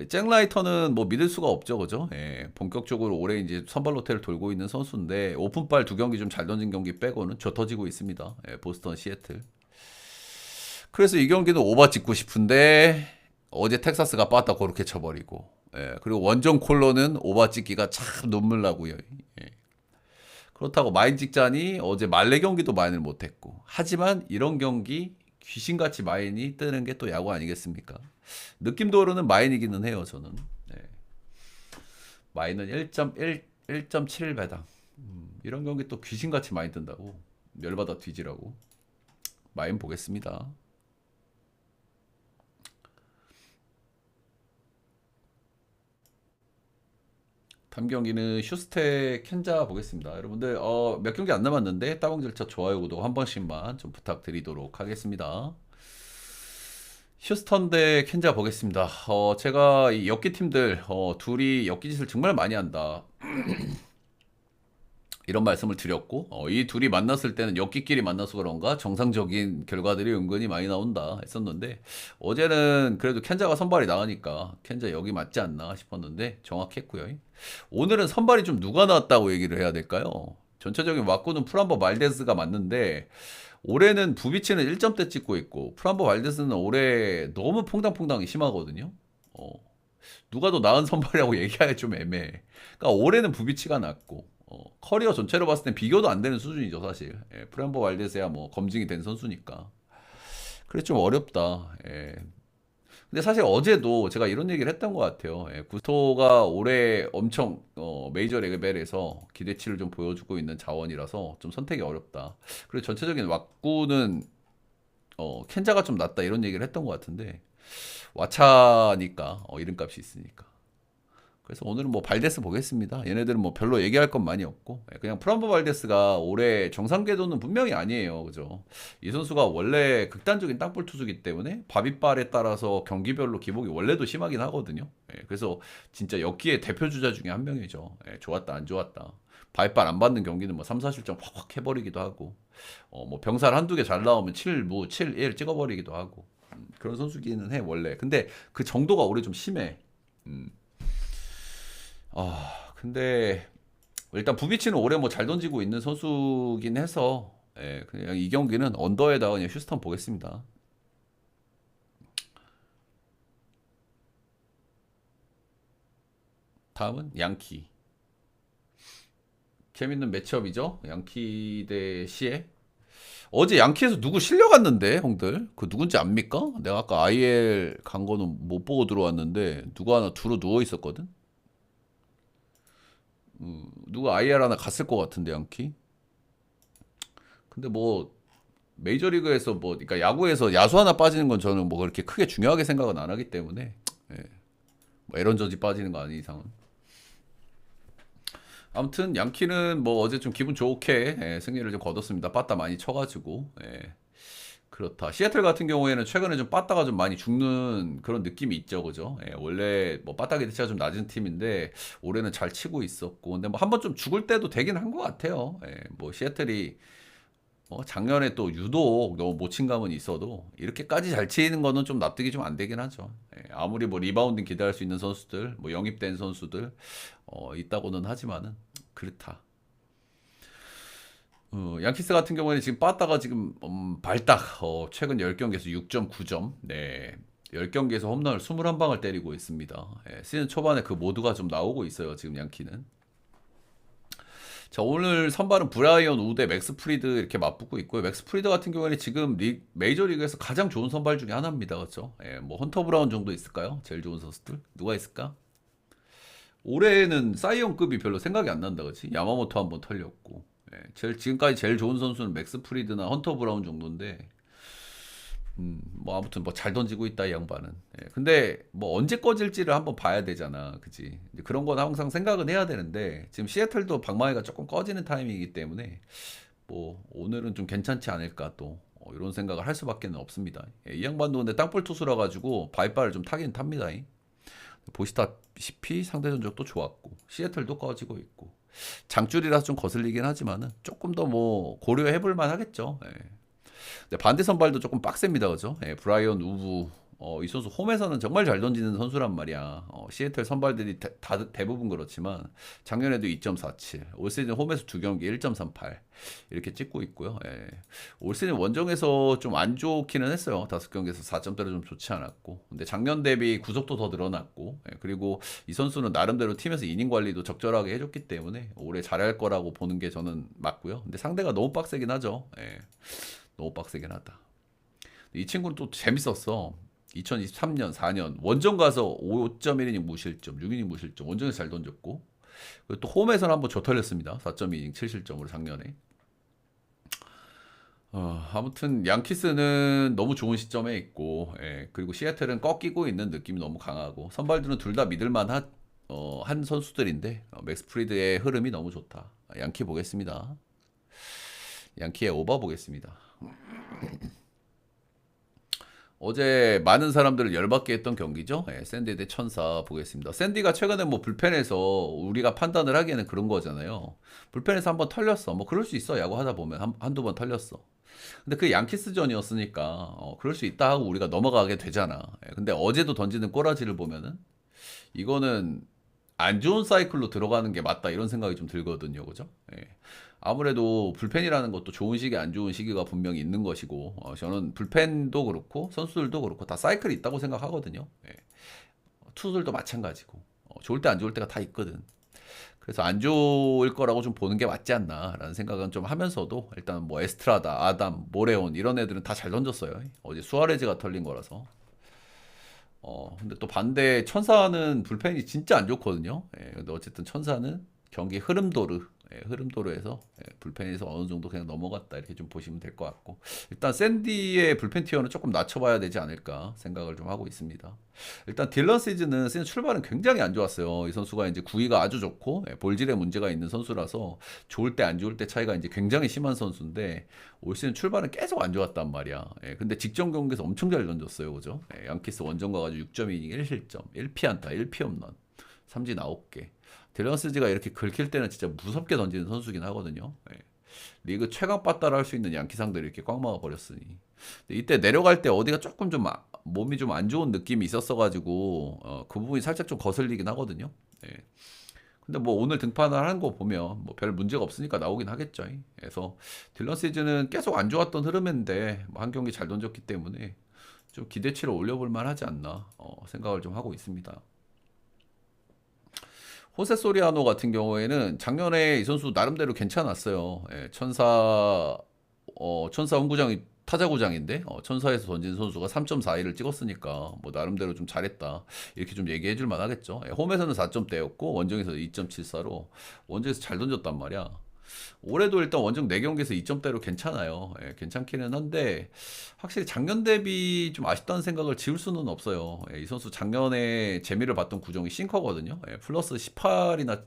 잭라이터는 뭐 믿을 수가 없죠, 그죠? 본격적으로 올해 이제 선발 로테를 돌고 있는 선수인데 오픈발 2경기 좀 잘 던진 경기 빼고는 져 터지고 있습니다. 보스턴, 시애틀. 그래서 이 경기는 오바 찍고 싶은데 어제 텍사스가 빠따 그렇게 쳐버리고 그리고 원정 콜로는 오바 찍기가 참 눈물 나고요. 그렇다고 마인 찍자니 어제 말레 경기도 마인을 못했고 하지만 이런 경기 귀신같이 마인이 뜨는 게 또 야구 아니겠습니까? 느낌도로는 마인이기는 해요 저는. 마인은 1.7배당 이런 경기 또 귀신같이 많이 뜬다고 열받아 뒤지라고. 마인 보겠습니다. 다음 경기는 휴스텍 켄자 보겠습니다. 여러분들 몇 경기 안 남았는데 따봉 절차 좋아요 구독 한 번씩만 좀 부탁드리도록 하겠습니다. 휴스턴 대 켄자 보겠습니다. 제가 이 엽기 팀들 둘이 엽기 짓을 정말 많이 한다. 이런 말씀을 드렸고 이 둘이 만났을 때는 엽기끼리 만나서 그런가 정상적인 결과들이 은근히 많이 나온다 했었는데 어제는 그래도 켄자가 선발이 나가니까 켄자 여기 맞지 않나 싶었는데 정확했고요. 오늘은 선발이 좀 누가 나왔다고 얘기를 해야 될까요? 전체적인 왁구는 프람보 말데스가 맞는데 올해는 부비치는 1점대 찍고 있고 프람보 말데스는 올해 너무 퐁당퐁당이 심하거든요. 누가 더 나은 선발이라고 얘기하기 좀 애매해. 그러니까 올해는 부비치가 낫고 커리어 전체로 봤을 땐 비교도 안 되는 수준이죠 사실. 프람보 말데스야 뭐 검증이 된 선수니까. 그래 좀 어렵다. 근데 사실 어제도 제가 이런 얘기를 했던 것 같아요. 구스토가 올해 엄청 메이저 레벨에서 기대치를 좀 보여주고 있는 자원이라서 좀 선택이 어렵다. 그리고 전체적인 왁구는 켄자가 좀 낫다 이런 얘기를 했던 것 같은데 와차니까 이름값이 있으니까. 그래서 오늘은 뭐 발데스 보겠습니다. 얘네들은 뭐 별로 얘기할 건 많이 없고 그냥 프람보 발데스가 올해 정상 궤도는 분명히 아니에요. 그죠? 이 선수가 원래 극단적인 땅볼 투수기 때문에 바빗발에 따라서 경기별로 기복이 원래도 심하긴 하거든요. 그래서 진짜 엽기의 대표 주자 중에 한 명이죠. 좋았다 안 좋았다. 바빗발 안 받는 경기는 뭐 3, 4실점 확확 해버리기도 하고 뭐 병살 한두 개 잘 나오면 7무 7-1 찍어버리기도 하고 그런 선수기는 해 원래. 근데 그 정도가 올해 좀 심해. 근데 일단 부비치는 올해 뭐 잘 던지고 있는 선수긴 해서 그냥 이 경기는 언더에다가 그냥 휴스턴 보겠습니다. 다음은 양키. 재밌는 매치업이죠. 양키 대 시에. 어제 양키에서 누구 실려갔는데 형들 그 누군지 압니까? 내가 아까 IL 간 거는 못 보고 들어왔는데 누가 하나 두루 누워 있었거든. 누가 IR 하나 갔을 것 같은데 양키. 근데 뭐 메이저리그에서 뭐 그러니까 야구에서 야수 하나 빠지는 건 저는 뭐 그렇게 크게 중요하게 생각은 안 하기 때문에 뭐 에런 저지 빠지는 거 아닌 이상은. 아무튼 양키는 뭐 어제 좀 기분 좋게 승리를 좀 거뒀습니다. 빠따 많이 쳐가지고. 그렇다. 시애틀 같은 경우에는 최근에 좀 빠따가 좀 많이 죽는 그런 느낌이 있죠, 그죠? 원래 뭐 빠따 기대치가 좀 낮은 팀인데 올해는 잘 치고 있었고, 근데 뭐 한번 좀 죽을 때도 되긴 한 것 같아요. 뭐 시애틀이 작년에 또 유독 너무 못 친 감은 있어도 이렇게까지 잘 치는 거는 좀 납득이 좀 안 되긴 하죠. 아무리 뭐 리바운딩 기대할 수 있는 선수들, 뭐 영입된 선수들 있다고는 하지만은 그렇다. 양키스 같은 경우에는 지금 빠따가 지금 발딱 최근 10경기에서 6.9점. 네. 10경기에서 홈런을 21방을 때리고 있습니다. 시즌 초반에 그 모두가 좀 나오고 있어요. 지금 양키는. 자, 오늘 선발은 브라이언 우대 맥스 프리드 이렇게 맞붙고 있고요. 맥스 프리드 같은 경우에는 지금 메이저리그에서 가장 좋은 선발 중에 하나입니다. 그렇죠? 뭐 헌터 브라운 정도 있을까요? 제일 좋은 선수들 누가 있을까? 올해는 사이언급이 별로 생각이 안 난다, 그렇지? 야마모토 한번 털렸고, 지금까지 제일 좋은 선수는 맥스 프리드나 헌터 브라운 정도인데, 뭐 아무튼 뭐 잘 던지고 있다 이 양반은. 근데 뭐 언제 꺼질지를 한번 봐야 되잖아, 그지? 이제 그런 건 항상 생각은 해야 되는데 지금 시애틀도 방망이가 조금 꺼지는 타이밍이기 때문에 뭐 오늘은 좀 괜찮지 않을까 또 이런 생각을 할 수밖에 없습니다. 이 양반도 근데 땅볼 투수라 가지고 바이바를 좀 타긴 탑니다. 보시다시피 상대 전적도 좋았고 시애틀도 꺼지고 있고 장줄이라서 좀 거슬리긴 하지만은 조금 더 뭐 고려해 볼 만하겠죠. 근데 반대 선발도 조금 빡셉니다, 그죠? 브라이언 우브 이 선수 홈에서는 정말 잘 던지는 선수란 말이야. 시애틀 선발들이 다 대부분 그렇지만 작년에도 2.47, 올 시즌 홈에서 2경기 1.38 이렇게 찍고 있고요. 올 시즌 원정에서 좀 안 좋기는 했어요. 5경기에서 4점대로 좀 좋지 않았고, 근데 작년 대비 구속도 더 늘어났고, 그리고 이 선수는 나름대로 팀에서 이닝 관리도 적절하게 해줬기 때문에 올해 잘할 거라고 보는 게 저는 맞고요. 근데 상대가 너무 빡세긴 하죠. 너무 빡세긴 하다. 이 친구는 또 재밌었어. 2023년, 4년 원정 가서 5.1이닝 무실점, 6이닝 무실점, 원정에서 잘 던졌고, 그리고 또 홈에서는 한번 져털렸습니다. 4.2이닝 7실점으로 작년에. 아무튼 양키스는 너무 좋은 시점에 있고, 그리고 시애틀은 꺾이고 있는 느낌이 너무 강하고, 선발들은 둘 다 믿을만 한 선수들인데 맥스 프리드의 흐름이 너무 좋다. 양키 보겠습니다. 양키의 오버 보겠습니다. 어제 많은 사람들을 열받게 했던 경기죠. 샌디 대 천사 보겠습니다. 샌디가 최근에 뭐 불펜에서 우리가 판단을 하기에는 그런 거잖아요. 불펜에서 한번 털렸어. 뭐 그럴 수 있어. 야구 하다 보면 한두 번 털렸어. 근데 그 양키스전이었으니까 그럴 수 있다 하고 우리가 넘어가게 되잖아. 근데 어제도 던지는 꼬라지를 보면은 이거는 안 좋은 사이클로 들어가는 게 맞다 이런 생각이 좀 들거든요. 그죠? 아무래도 불펜이라는 것도 좋은 시기 안 좋은 시기가 분명히 있는 것이고 저는 불펜도 그렇고 선수들도 그렇고 다 사이클이 있다고 생각하거든요. 투수들도 마찬가지고 좋을 때 안 좋을 때가 다 있거든. 그래서 안 좋을 거라고 좀 보는 게 맞지 않나라는 생각은 좀 하면서도 일단 뭐 에스트라다, 아담, 모레온 이런 애들은 다 잘 던졌어요. 어제 수아레즈가 털린 거라서. 근데 또 반대 천사는 불펜이 진짜 안 좋거든요. 근데 어쨌든 천사는 경기 흐름도르, 흐름도르에서 불펜에서 어느 정도 그냥 넘어갔다 이렇게 좀 보시면 될 것 같고, 일단 샌디의 불펜 티어는 조금 낮춰봐야 되지 않을까 생각을 좀 하고 있습니다. 일단 딜런 시즌은 출발은 굉장히 안 좋았어요. 이 선수가 이제 구위가 아주 좋고 볼질에 문제가 있는 선수라서 좋을 때 안 좋을 때 차이가 이제 굉장히 심한 선수인데 올 시즌 출발은 계속 안 좋았단 말이야. 근데 직전 경기에서 엄청 잘 던졌어요, 그죠? 양키스 원정 가가지고 6.2이닝 1실점, 1피안타, 1피홈런, 삼진 9개. 딜런스지가 이렇게 긁힐 때는 진짜 무섭게 던지는 선수긴 하거든요. 리그 최강 빠따를 할 수 있는 양키 상대를 이렇게 꽉 막아 버렸으니. 이때 내려갈 때 어디가 조금 좀 몸이 좀 안 좋은 느낌이 있었어가지고 그 부분이 살짝 좀 거슬리긴 하거든요. 근데 뭐 오늘 등판을 하는 거 보면 뭐 별 문제가 없으니까 나오긴 하겠죠. 그래서 딜런 시즌은 계속 안 좋았던 흐름인데 뭐한 경기 잘 던졌기 때문에 좀 기대치를 올려볼 만하지 않나 생각을 좀 하고 있습니다. 호세 소리아노 같은 경우에는 작년에 이 선수 나름대로 괜찮았어요. 천사 홈구장이 타자구장인데 천사에서 던진 선수가 3.41을 찍었으니까 뭐 나름대로 좀 잘했다 이렇게 좀 얘기해 줄 만하겠죠. 홈에서는 4점대였고 원정에서 2.74로 원정에서 잘 던졌단 말이야. 올해도 일단 원정 4경기에서 2점대로 괜찮아요. 괜찮기는 한데 확실히 작년 대비 좀 아쉽다는 생각을 지울 수는 없어요. 이 선수 작년에 재미를 봤던 구종이 싱커거든요. 플러스 18이나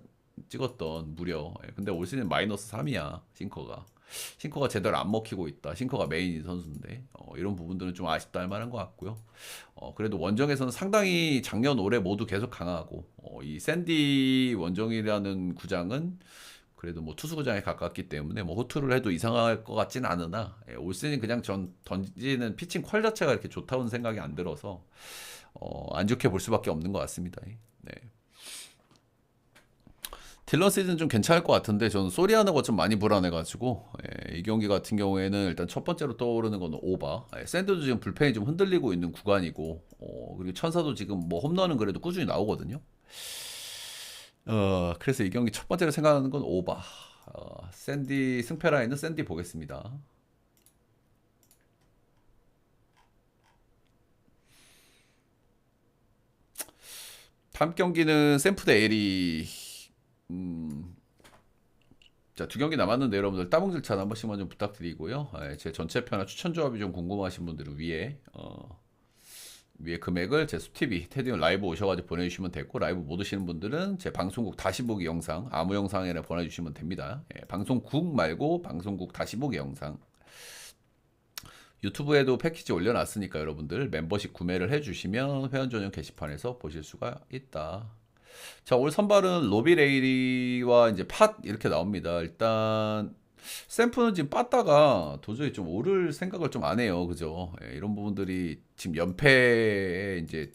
찍었던 무려. 근데 올 시즌 마이너스 3이야 싱커가 제대로 안 먹히고 있다. 싱커가 메인인 선수인데 이런 부분들은 좀 아쉽다 할 만한 것 같고요. 그래도 원정에서는 상당히 작년 올해 모두 계속 강하고 이 샌디 원정이라는 구장은 그래도 뭐 투수 구장에 가깝기 때문에 뭐 호투를 해도 이상할 것 같진 않으나 올 시즌 그냥 전 던지는 피칭 퀄 자체가 이렇게 좋다는 생각이 안 들어서 안 좋게 볼 수밖에 없는 것 같습니다. 네. 딜런 시즌 좀 괜찮을 것 같은데 저는 소리하는 좀 많이 불안해가지고 이 경기 같은 경우에는 일단 첫 번째로 떠오르는 건 오바. 샌드도 지금 불펜이 좀 흔들리고 있는 구간이고 그리고 천사도 지금 뭐 홈런은 그래도 꾸준히 나오거든요. 그래서 이 경기 첫 번째로 생각하는 건 오바. 샌디 승패 라인은 샌디 보겠습니다. 다음 경기는 샘프 대 에리. 자, 두 경기 남았는데 여러분들 따봉 절차 한 번씩만 좀 부탁드리고요. 제 전체 편화 추천 조합이 좀 궁금하신 분들은 위에 금액을 제 수TV 테디온 라이브 오셔가지고 보내주시면 되고 라이브 못 오시는 분들은 제 방송국 다시 보기 영상 아무 영상이나 보내주시면 됩니다. 방송국 말고 방송국 다시 보기 영상 유튜브에도 패키지 올려놨으니까 여러분들 멤버십 구매를 해주시면 회원 전용 게시판에서 보실 수가 있다. 자, 올 선발은 로비레이리와 이제 팟 이렇게 나옵니다. 일단 샘프는 지금 빠따가 도저히 좀 오를 생각을 좀 안 해요. 그죠? 이런 부분들이 지금 연패에 이제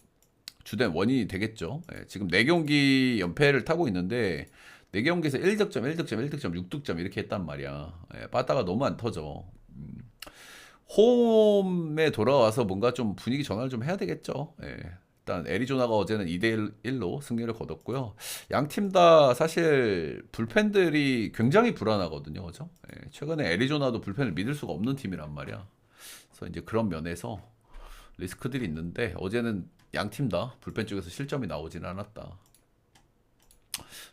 주된 원인이 되겠죠. 지금 4경기 연패를 타고 있는데 4경기에서 1득점, 1득점, 1득점, 6득점 이렇게 했단 말이야. 빠따가 너무 안 터져. 홈에 돌아와서 뭔가 좀 분위기 전환을 좀 해야 되겠죠. 일단 애리조나가 어제는 2대1로 승리를 거뒀고요. 양 팀 다 사실 불펜들이 굉장히 불안하거든요. 그죠? 최근에 애리조나도 불펜을 믿을 수가 없는 팀이란 말이야. 그래서 이제 그런 면에서 리스크들이 있는데 어제는 양 팀 다 불펜 쪽에서 실점이 나오지는 않았다.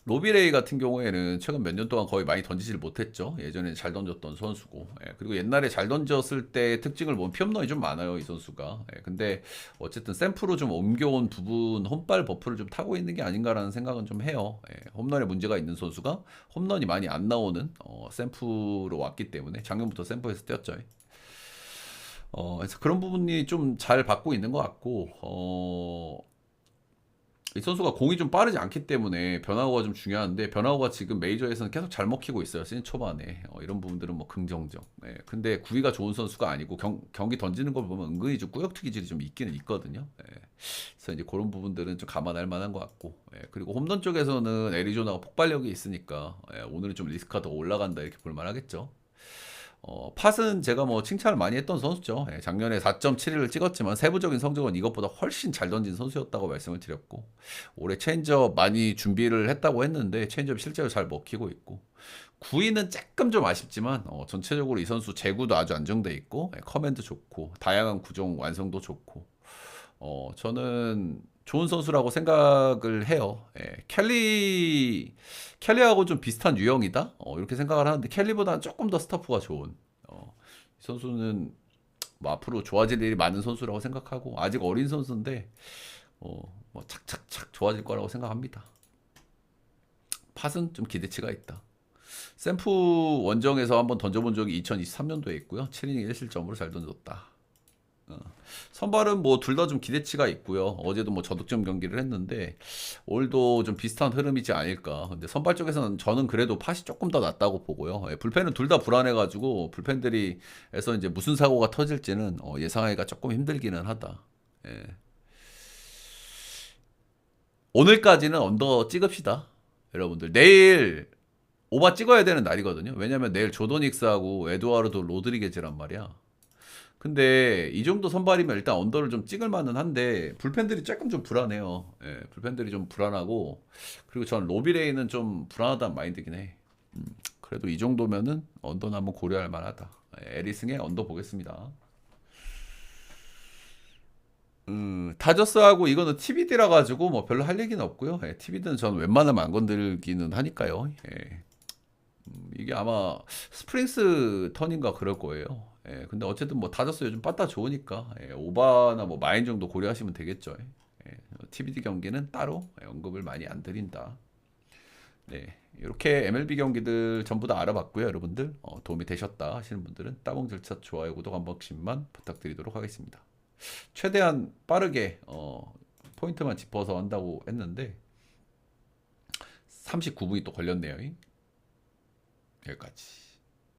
로비레이 같은 경우에는 최근 몇 년 동안 거의 많이 던지질 못했죠. 예전에 잘 던졌던 선수고. 그리고 옛날에 잘 던졌을 때 특징을 보면 피홈런이 좀 많아요, 이 선수가. 근데 어쨌든 샘프로 좀 옮겨온 부분, 홈발 버프를 좀 타고 있는 게 아닌가라는 생각은 좀 해요. 홈런에 문제가 있는 선수가 홈런이 많이 안 나오는 샘프로 왔기 때문에 작년부터 샘프에서 뛰었죠. 그래서 그런 부분이 좀 잘 받고 있는 것 같고, 이 선수가 공이 좀 빠르지 않기 때문에 변화구가 좀 중요한데 변화구가 지금 메이저에서는 계속 잘 먹히고 있어요. 시즌 초반에 이런 부분들은 뭐 긍정적. 근데 구위가 좋은 선수가 아니고 경기 던지는 걸 보면 은근히 좀 꾸역투 기질이 좀 있기는 있거든요. 그래서 이제 그런 부분들은 좀 감안할 만한 것 같고. 그리고 홈런 쪽에서는 애리조나가 폭발력이 있으니까 오늘은 좀 리스크가 더 올라간다 이렇게 볼 만하겠죠. 팟은 제가 뭐 칭찬을 많이 했던 선수죠. 작년에 4.71을 찍었지만 세부적인 성적은 이것보다 훨씬 잘 던진 선수였다고 말씀을 드렸고 올해 체인지업 많이 준비를 했다고 했는데 체인지업 실제로 잘 먹히고 있고 9위는 조금 좀 아쉽지만 전체적으로 이 선수 제구도 아주 안정돼 있고 커맨드 좋고 다양한 구종 완성도 좋고 저는 좋은 선수라고 생각을 해요. 켈리하고 좀 비슷한 유형이다. 이렇게 생각을 하는데 켈리보다는 조금 더 스타프가 좋은. 이 선수는 뭐 앞으로 좋아질 일이 많은 선수라고 생각하고 아직 어린 선수인데 뭐 착착착 좋아질 거라고 생각합니다. 팟은 좀 기대치가 있다. 샘프 원정에서 한번 던져본 적이 2023년도에 있고요. 7이닝 1실점으로 잘 던졌다. 선발은 뭐 둘 다 좀 기대치가 있고요. 어제도 뭐 저득점 경기를 했는데 올도 좀 비슷한 흐름이지 않을까. 근데 선발 쪽에서는 저는 그래도 팟이 조금 더 낫다고 보고요. 불펜은 둘 다 불안해가지고 불펜들이에서 이제 무슨 사고가 터질지는 예상하기가 조금 힘들기는 하다. 오늘까지는 언더 찍읍시다. 여러분들 내일 오바 찍어야 되는 날이거든요. 왜냐면 내일 조도닉스하고 에드와르도 로드리게즈란 말이야. 근데 이 정도 선발이면 일단 언더를 좀 찍을 만은 한데 불펜들이 조금 좀 불안해요. 불펜들이 좀 불안하고 그리고 전 로비레이는 좀 불안하다는 마인드긴 해. 그래도 이 정도면은 언더는 한번 고려할 만하다. 에리승의 언더 보겠습니다. 다저스하고 이거는 TBD라 가지고 뭐 별로 할 얘기는 없고요. TBD는 전 웬만하면 안 건들기는 하니까요. 이게 아마 스프링스 턴인가 그럴 거예요. 근데 어쨌든 뭐 다저스 요즘 빠따 좋으니까 오바나 뭐 마인 정도 고려하시면 되겠죠. TBD 경기는 따로 언급을 많이 안 드린다. 네, 이렇게 MLB 경기들 전부 다 알아봤고요. 여러분들 도움이 되셨다 하시는 분들은 따봉 절차, 좋아요, 구독 한 번씩만 부탁드리도록 하겠습니다. 최대한 빠르게 포인트만 짚어서 한다고 했는데 39분이 또 걸렸네요. 여기까지.